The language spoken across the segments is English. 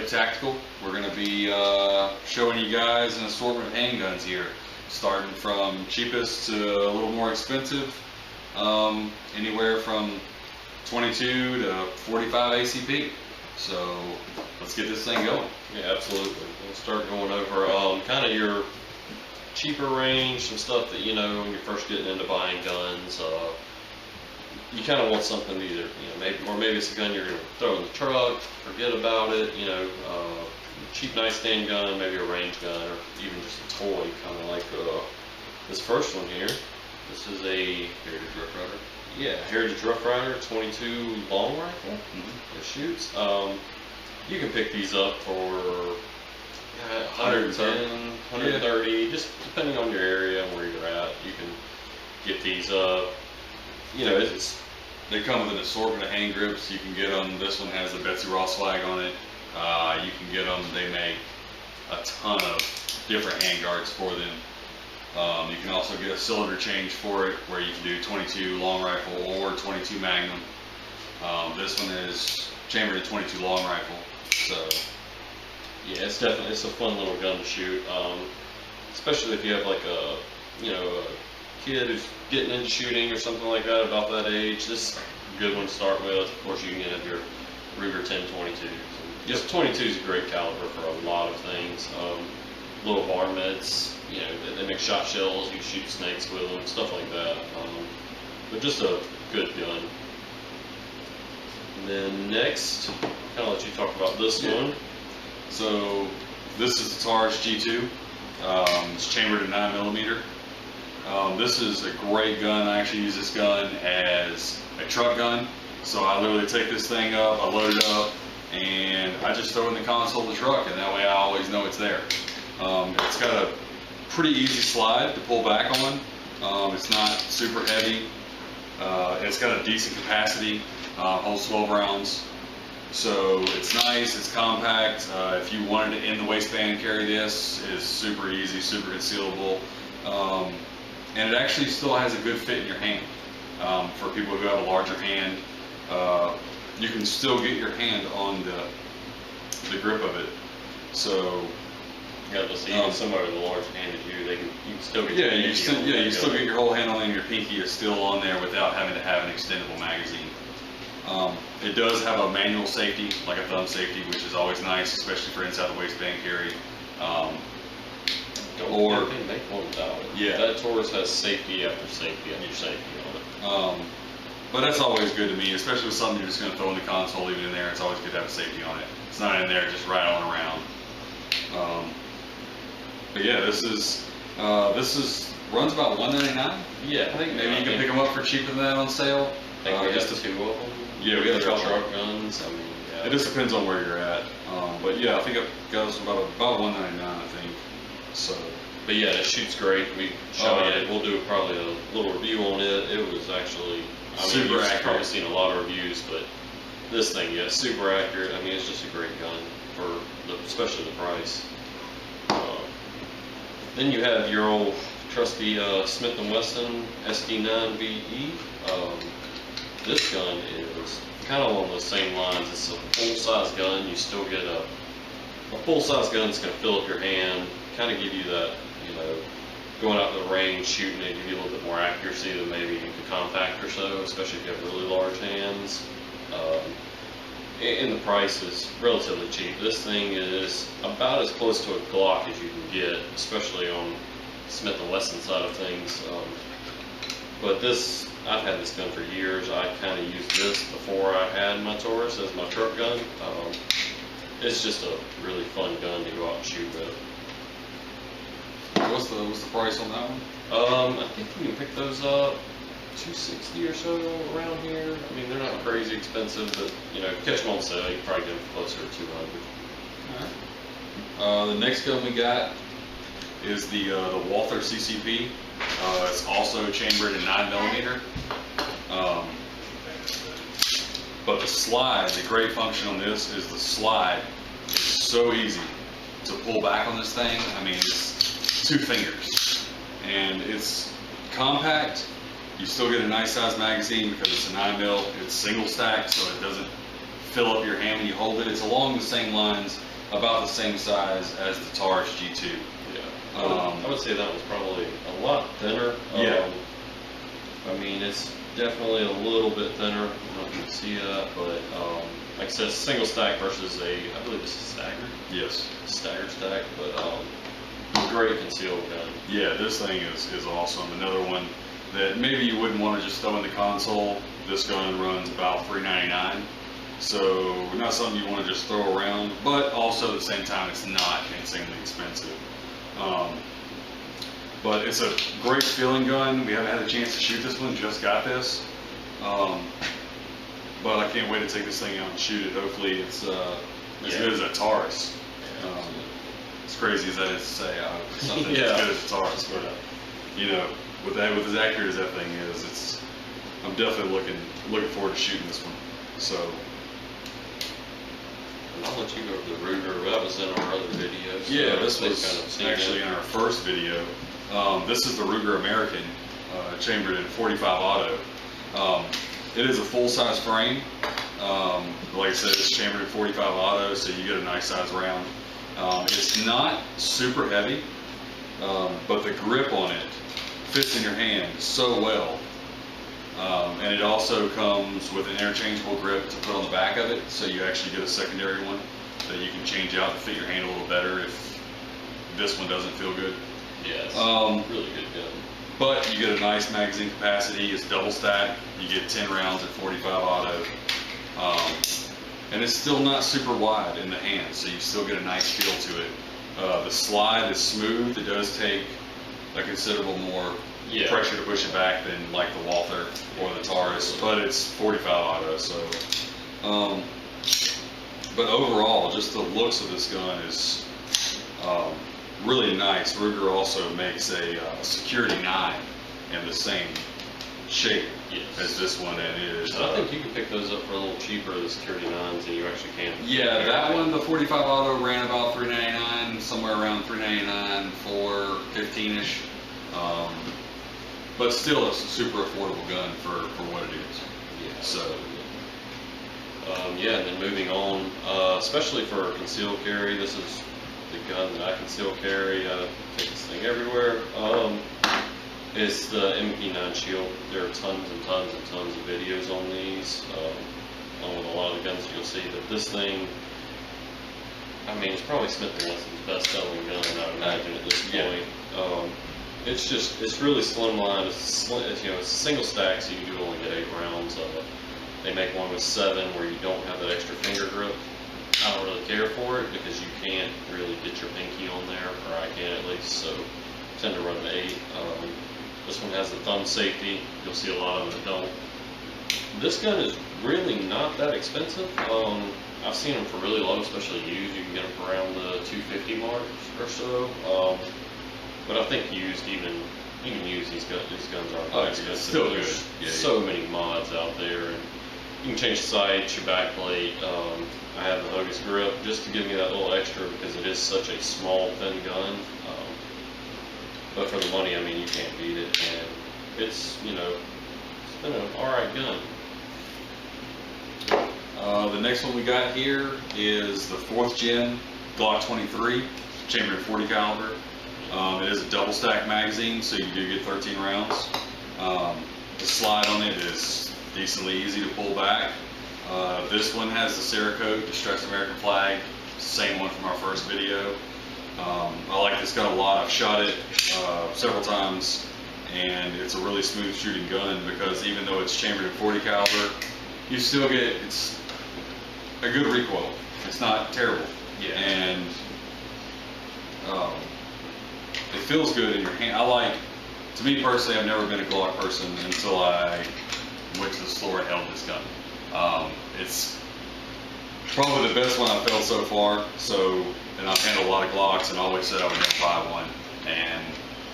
Tactical. We're going to be showing you guys an assortment of handguns here, starting from cheapest to a little more expensive, anywhere from 22 to 45 ACP. So let's get this thing going. Yeah, absolutely. We'll start going over kind of your cheaper range, some stuff that, you know, when you're first getting into buying guns, you kind of want something either, maybe it's a gun you're going to throw in the truck, forget about it, cheap nightstand gun, maybe a range gun, or even just a toy, kind of like this first one here. This is a Heritage Rough Rider. Yeah, Heritage Rough Rider 22 long rifle. It shoots. You can pick these up for 110, 130, just depending on your area and where you're at. You can get these up. They come with an assortment of hand grips. You can get them. This one has the Betsy Ross flag on it. You can get them. They make a ton of different hand guards for them. You can also get a cylinder change for it, where you can do 22 long rifle or 22 Magnum. This one is chambered in 22 long rifle. So yeah, it's a fun little gun to shoot, especially if you have like a kid who's getting into shooting or something like that, about that age. This is a good one to start with. Of course, you can have your Ruger 1022. Just 22 is a great caliber for a lot of things. Little varmints, they make shot shells. You can shoot snakes with them, stuff like that. But just a good gun. And then next, I'll kind of let you talk about this one. So this is the Taurus G2. It's chambered in 9mm. This is a great gun. I actually use this gun as a truck gun. So I literally take this thing up, I load it up, and I just throw it in the console of the truck, and that way I always know it's there. It's got a pretty easy slide to pull back on. It's not super heavy. It's got a decent capacity, holds 12 rounds. So it's nice, it's compact. If you wanted to in the waistband carry this, it's super easy, super concealable. And it actually still has a good fit in your hand. For people who have a larger hand, you can still get your hand on the grip of it. So even somebody with a large hand as you can still get your you still get your whole hand on, and your pinky is still on there without having to have an extendable magazine. It does have a manual safety, like a thumb safety, which is always nice, especially for inside the waistband carry. Don't think they make one without it. Yeah. That Taurus has safety after safety after safety on it. But that's always good to me, especially with something you're just going to throw in the console, leave it in there. It's always good to have a safety on it. It's not in there just rattling around. But yeah, this runs about $199. Yeah, I think maybe you can pick them up for cheaper than that on sale. I think we got two of them. Yeah, we got truck guns. It just depends on where you're at. But yeah, I think it goes about $199, I think. So, but yeah, it shoots great. We'll do probably a little review on it. It was actually super accurate. You've probably seen a lot of reviews, but this thing, yeah, super accurate. I mean, it's just a great gun for especially the price. Then you have your old trusty Smith & Wesson SD9VE. This gun is kind of along those same lines. It's a full-size gun. You still get a full-size gun that's going to fill up your hand, kind of give you that, going out to the range, shooting it, give you a little bit more accuracy than maybe the compact or so, especially if you have really large hands. And the price is relatively cheap. This thing is about as close to a Glock as you can get, especially on Smith & Wesson side of things. But this, I've had this gun for years. I kind of used this before I had my Taurus as my truck gun. It's just a really fun gun to go out and shoot with. What's the price on that one? I think you can pick those up $260 or so around here. I mean, they're not crazy expensive, but catch them on sale, you can probably get them closer to $200. All right. The next gun we got is the Walther CCP. It's also chambered in 9mm. But the slide, the great function on this is the slide is so easy to pull back on this thing. I mean, it's 2 fingers, and it's compact. You still get a nice size magazine because it's a 9mm. It's single stack, so it doesn't fill up your hand when you hold it. It's along the same lines, about the same size as the Taurus G2. Yeah, I would say that was probably a lot thinner. Yeah. I mean, it's definitely a little bit thinner. I don't know if you can see that, but like I said, single stack versus I believe this is staggered. Yes. Staggered stack, but great concealed gun. Yeah, this thing is awesome. Another one that maybe you wouldn't want to just throw in the console. This gun runs about $399, so not something you want to just throw around, but also at the same time it's not insanely expensive. But it's a great feeling gun. We haven't had a chance to shoot this one, just got this. But I can't wait to take this thing out and shoot it. Hopefully it's as good as a Taurus. As crazy as that is to say, something as good as a Taurus, but you know, with as accurate as that thing is, I'm definitely looking forward to shooting this one. So I'll let you go over the Ruger. That was in our other videos. Yeah, this was actually in our first video. This is the Ruger American, chambered in 45 auto. It is a full-size frame. Like I said, it's chambered in 45 auto, so you get a nice size round. It's not super heavy, but the grip on it fits in your hand so well. And it also comes with an interchangeable grip to put on the back of it, so you actually get a secondary one that you can change out to fit your hand a little better if this one doesn't feel good. Yeah, it's really good gun. But you get a nice magazine capacity. It's double stack. You get 10 rounds at 45 auto. And it's still not super wide in the hand, so you still get a nice feel to it. The slide is smooth. It does take a considerable more pressure to push it back than like the Walther or the Taurus, but it's 45 auto, so. But overall, just the looks of this gun is really nice. Ruger also makes a Security 9 in the same shape as this one, and it is. I think you can pick those up for a little cheaper, the Security 9s, than you actually can. Yeah, that one, the 45 auto, ran about $399, somewhere around $399, $415-ish. But still, it's a super affordable gun for what it is. Yeah. So. Yeah, and then moving on, especially for concealed carry, this is the gun that I conceal carry. I take this thing everywhere. It's the MP9 Shield. There are tons and tons and tons of videos on these. On a lot of the guns you'll see that this thing, I mean, it's probably Smith & Wesson's best-selling gun, I would imagine, at this point. It's really slimline. It's a single stack, so you do only get 8 rounds of it. They make one with 7 where you don't have that extra finger grip. I don't really care for it because you can't really get your pinky on there, or I can at least, so I tend to run the 8. This one has the thumb safety. You'll see a lot of them that don't. This gun is really not that expensive. I've seen them for really low, especially used. You can get them for around the $250 mark or so. But I think used, even use these guns aren't that expensive. Still good. There's so many mods out there, and you can change the sights, your back plate. I have the Hogus grip just to give me that little extra because it is such a small, thin gun. But for the money, I mean, you can't beat it, and it's been an alright gun. The next one we got here is the 4th gen Glock 23, chambered 40 caliber. It is a double stack magazine, so you do get 13 rounds. The slide on it is decently easy to pull back. This one has the Cerakote, the Distressed American flag, same one from our first video. I like this gun a lot. I've shot it several times, and it's a really smooth shooting gun because even though it's chambered in 40 caliber, you still get it's a good recoil. It's not terrible, and it feels good in your hand. To me personally, I've never been a Glock person until I went to the store and held this gun. It's probably the best one I've held so far. And I've handled a lot of Glocks and always said I would never buy one, and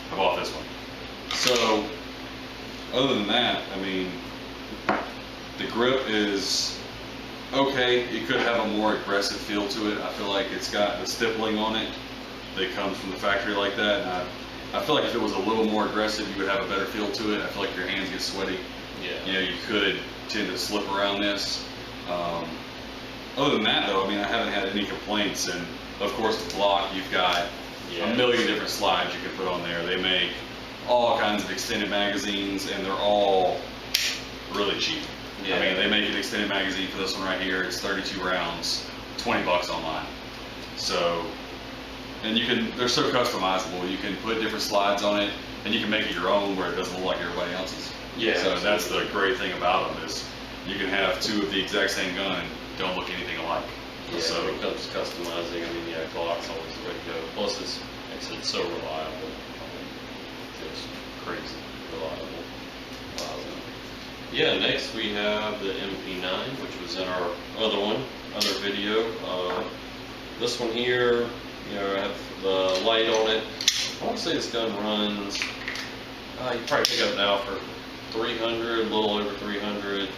I bought this one. So, other than that, I mean, the grip is okay. It could have a more aggressive feel to it. I feel like it's got the stippling on it that comes from the factory like that. And I feel like if it was a little more aggressive, you would have a better feel to it. I feel like your hands get sweaty. Yeah. You know, you could tend to slip around this. Other than that, though, I mean, I haven't had any complaints. And of course, the Glock, you've got a million different slides you can put on there. They make all kinds of extended magazines, and they're all really cheap. Yeah. I mean, they make an extended magazine for this one right here. It's 32 rounds, $20 online. So, and you can, they're so customizable. You can put different slides on it, and you can make it your own where it doesn't look like everybody else's. Yeah. So that's the great thing about them is you can have two of the exact same gun and don't look anything alike. Yeah, So when it comes to customizing, I mean, yeah, Glock's always the way to go. Plus, it's, like I said, so reliable. Just crazy reliable. Yeah, next we have the MP9, which was in our other video. This one here, you know, I have the light on it. I want to say this gun runs, you probably pick up now for 300, a little over 300.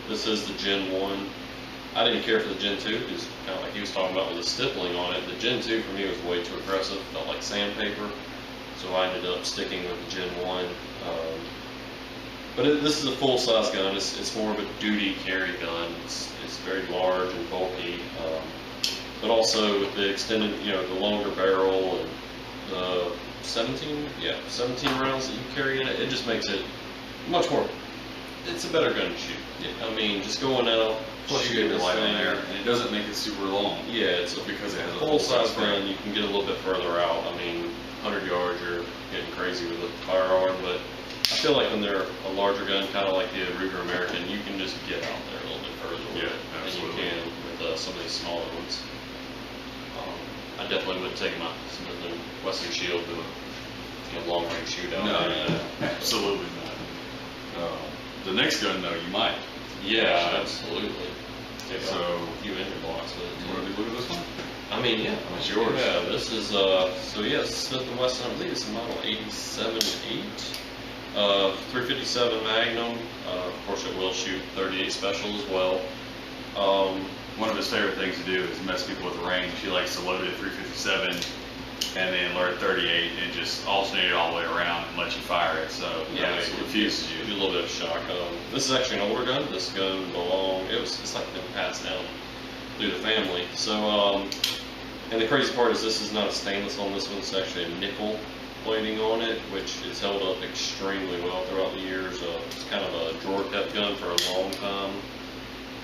This is the Gen 1. I didn't care for the Gen 2 because kind of like he was talking about with the stippling on it. The Gen 2 for me was way too aggressive, felt like sandpaper. So I ended up sticking with the Gen 1. But this is a full-size gun. It's more of a duty carry gun. It's very large and bulky. But also with the extended, you know, the longer barrel and the 17 rounds that you carry in it, it just makes it much more, it's a better gun to shoot. I mean, just going out, plus you get your light on there, and it doesn't make it super long. Yeah, it's because it has a full-size gun. You can get a little bit further out. I mean, 100 yards, you're getting crazy with a firearm, but I feel like when they're a larger gun, kind of like the Ruger American, you can just get out there a little bit further with it than you can with some of these smaller ones. I definitely wouldn't take my Smith & Wesson Shield to a long-range shootout. No, absolutely not. The next gun, though, you might. Yeah, absolutely. Take So, a few engine blocks with it. You want to look at this one? I mean, yeah. It's yours. Yeah, this is, so yes, Smith & Wesson, I believe it's a model 87-8. 357 Magnum. Of course, it will shoot 38 Special as well. One of his favorite things to do is mess people with the range. He likes to load it at 357 and then load 38 and just alternate it all the way around and let you fire it. So Yeah, it confuses you. Give you a little bit of shock. This is actually an older gun. This gun it's like been passed down through the family. So, and the crazy part is this is not a stainless on this one. It's actually a nickel plating on it, which has held up extremely well throughout the years. It's kind of a drawer kept gun for a long time.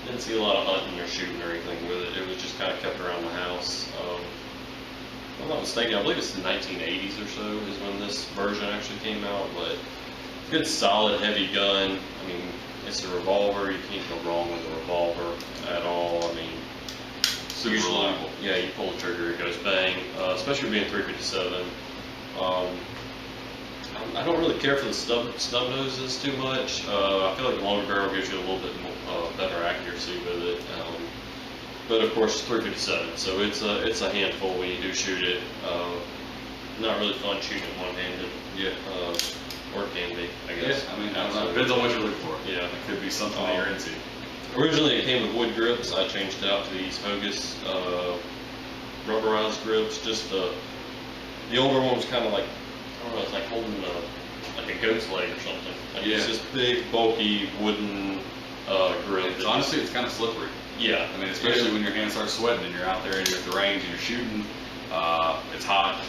Didn't see a lot of hunting or shooting or anything with it. It was just kind of kept around the house. If I'm not mistaken, I believe it's the 1980s or so is when this version actually came out, but good solid heavy gun. I mean, it's a revolver. You can't go wrong with a revolver at all. I mean, Super usually, reliable. yeah, you pull the trigger, it goes bang, especially being 357. I don't really care for the stub noses too much. I feel like the longer barrel gives you a little bit more, better accuracy with it. But of course, 357, so it's a handful when you do shoot it. Not really fun shooting it one-handed. Yeah. Or it can be, I guess. Yeah, I mean, I don't know. Depends on what you're looking for. Yeah. It could be something that you're into. Originally, it came with wood grips. I changed it out to these Hogus rubberized grips. Just the older one was kind of like, I don't know, it's like holding like a goat's leg or something. Like It's this big, bulky wooden grip. Honestly, it's kind of slippery. Yeah. I mean, especially when your hands start sweating and you're out there and you're at the range and you're shooting. It's hot.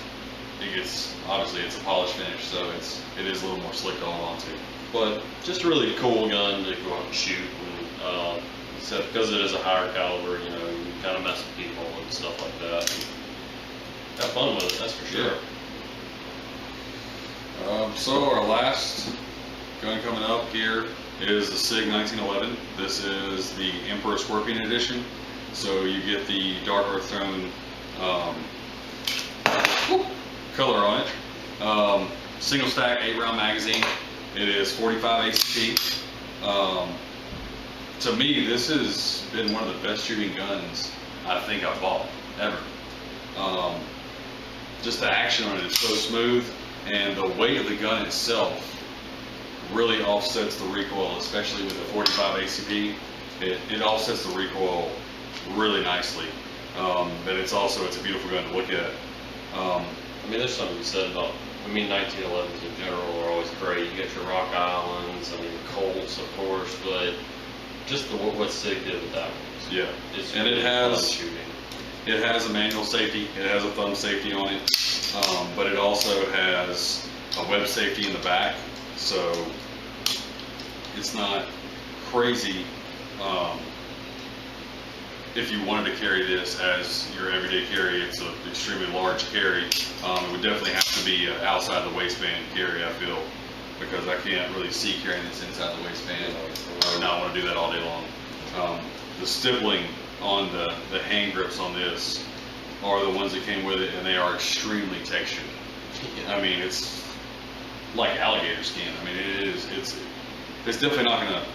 Obviously it's a polished finish, so it is a little more slick to hold on to. But just a really cool gun to go out and shoot. And, except because it is a higher caliber, you know, you kind of mess with people and stuff like that. And have fun with it, that's for sure. Yeah. So our last gun coming up here is the Sig 1911. This is the Emperor Scorpion edition. So you get the Dark Earth Throne color on it. Single stack 8-round magazine. It is 45 ACP. To me, this has been one of the best shooting guns I think I've bought ever. Just the action on it is so smooth, and the weight of the gun itself really offsets the recoil, especially with the 45 ACP. It offsets the recoil really nicely, but it's a beautiful gun to look at. I mean, there's something to be said about, 1911s in general are always great. You got your Rock Islands, Colts, of course, but just what Sig did with that one. Yeah, and really it has fun shooting. It has a manual safety. It has a thumb safety on it, but it also has a web safety in the back, so it's not crazy. If you wanted to carry this as your everyday carry, it's an extremely large carry. It would definitely have to be outside the waistband carry, I feel, because I can't really see carrying this inside the waistband. I would not want to do that all day long. The stippling on the hand grips on this are the ones that came with it, and they are extremely textured. I mean, it's like alligator skin. I mean, it's definitely not going to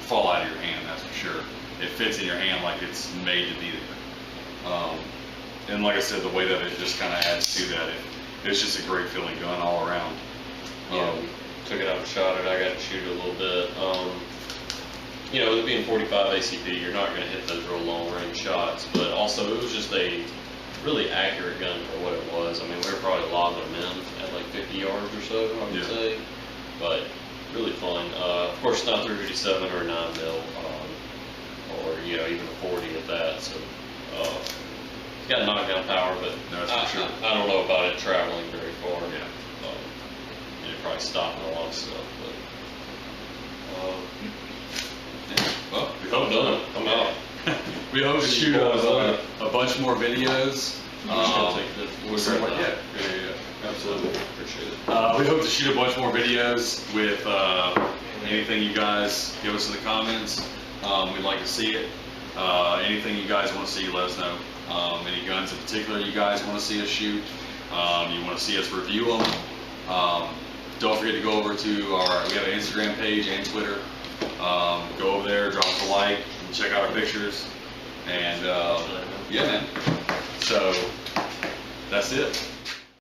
fall out of your hand, that's for sure. It fits in your hand like it's made to be there. And like I said, the way that it just kind of adds to that, it's just a great feeling gun all around. We took it out and shot it. I got to shoot it a little bit. With it being 45 ACP, you're not going to hit those real long range shots, but also it was just a really accurate gun for what it was. I mean, we were probably lobbing them in at like 50 yards or so, I would say, but really fun. Of course, it's not 357 or a 9mm, or even a 40 at that. So it's got knockdown power, but that's for sure. I don't know about it traveling very far. Yeah, It'd probably stop a lot of stuff, but. Well, I'm done. I'm out. We hope to shoot a bunch more videos. Yeah, absolutely. Appreciate it. We hope to shoot a bunch more videos with anything you guys give us in the comments. We'd like to see it. Anything you guys want to see, let us know. Any guns in particular you guys want to see us shoot. You want to see us review them. Don't forget to go over to we have an Instagram page and Twitter. Go over there, drop us a like, and check out our pictures. And yeah, man. So that's it.